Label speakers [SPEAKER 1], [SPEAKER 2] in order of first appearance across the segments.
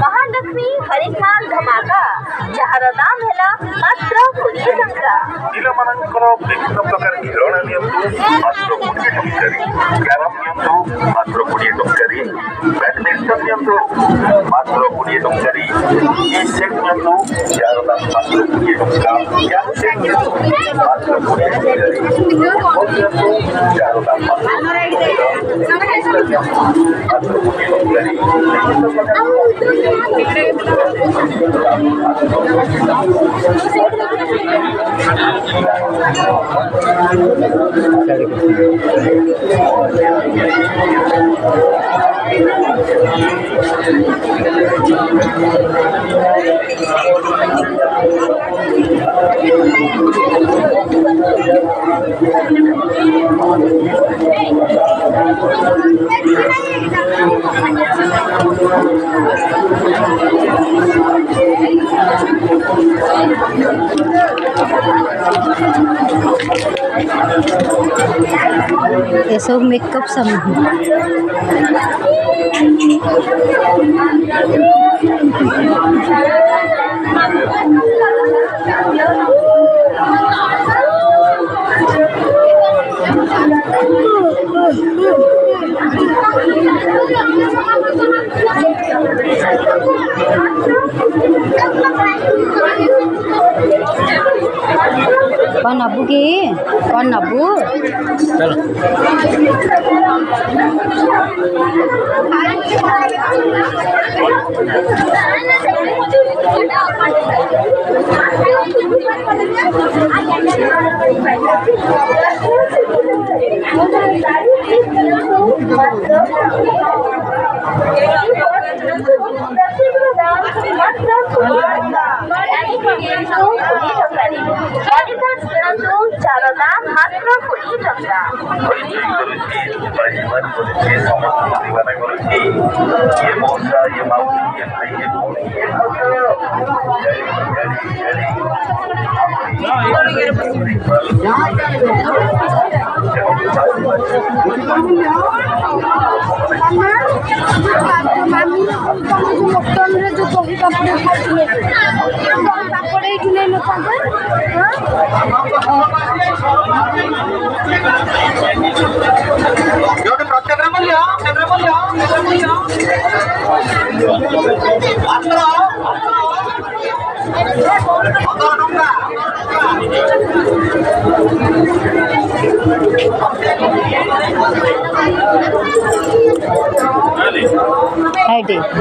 [SPEAKER 1] महालक्ष्मी हरिमाल धमाका जार दाम है मात्र 20 टंका।
[SPEAKER 2] ପିଲାମାନଙ୍କର ବିଭିନ୍ନ ପ୍ରକାର ଖେଳଣା ନିଅନ୍ତୁ ମାତ୍ର 20 ଟଙ୍କାରେ, କ୍ୟାରମ୍ ନିଅନ୍ତୁ ମାତ୍ର 20 ଟଙ୍କାରେ, ବ୍ୟାଡମିଣ୍ଟନ ନିଅନ୍ତୁ ମାତ୍ର 20 ଟଙ୍କାରେ, ସେଟ୍ ନିଅନ୍ତୁ ଯାହାର ଦାମ ମାତ୍ର 20 ଟଙ୍କା, କ୍ୟାପ୍ଟେନ୍ ନିଅନ୍ତୁ ମାତ୍ର 20 ଟଙ୍କାରେ, ଯାହାର ଦାମ ମାତ୍ର
[SPEAKER 3] ये सब मेकअप सामान कौन नब्बू की कौन नब्बू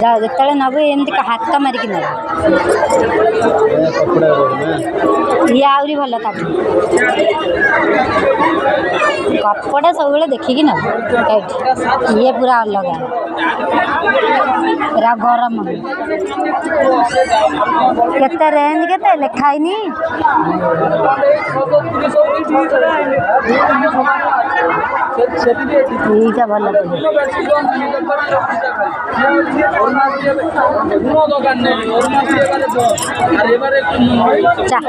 [SPEAKER 3] जो नब एमती हाथ मारिक न ये आहरी भल कपड़ा सब देखिकी न ये पूरा अलग पूरा गरम କେତେ ରେଞ୍ଜ କେତେ ଲେଖା ହେଇନି ଏଇଟା ଭଲ চা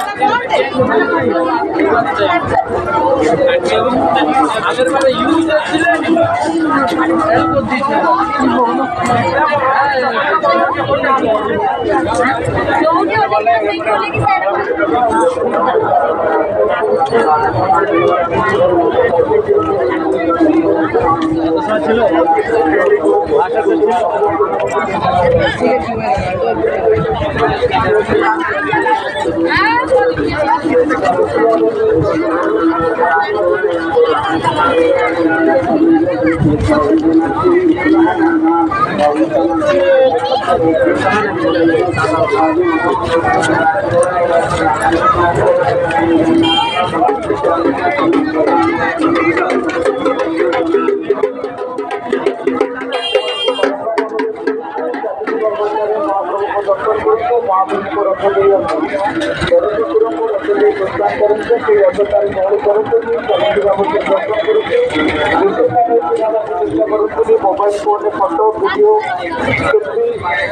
[SPEAKER 2] मोबाइल फोन फटो भिडियो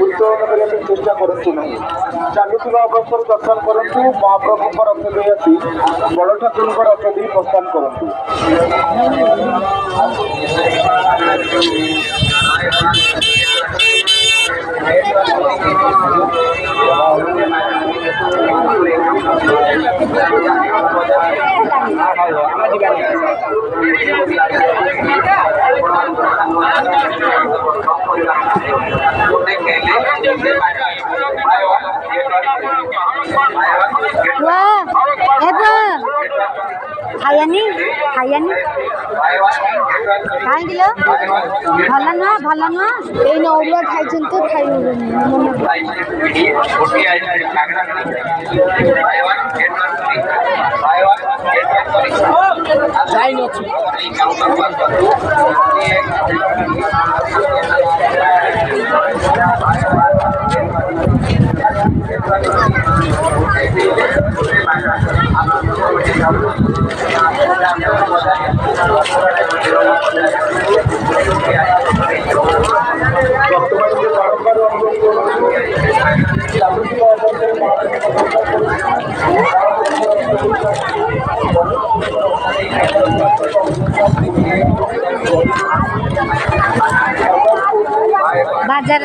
[SPEAKER 2] उत्तोलन करने चेष्टा करूँ ना चलुवा अवस्था दर्शन करूँ महाप्रभु रथ दे आसी बड़ ठाकुर रथ दे प्रस्थान करूँ
[SPEAKER 3] ଖାଇଆନି ଖାଇଆନି କାହିଁକି ଲୋ ଭଲ ନୁହଁ ଭଲ ନୁହଁ ଏଇ ଅରୁଆ ଖାଇଛନ୍ତି ତ बाजार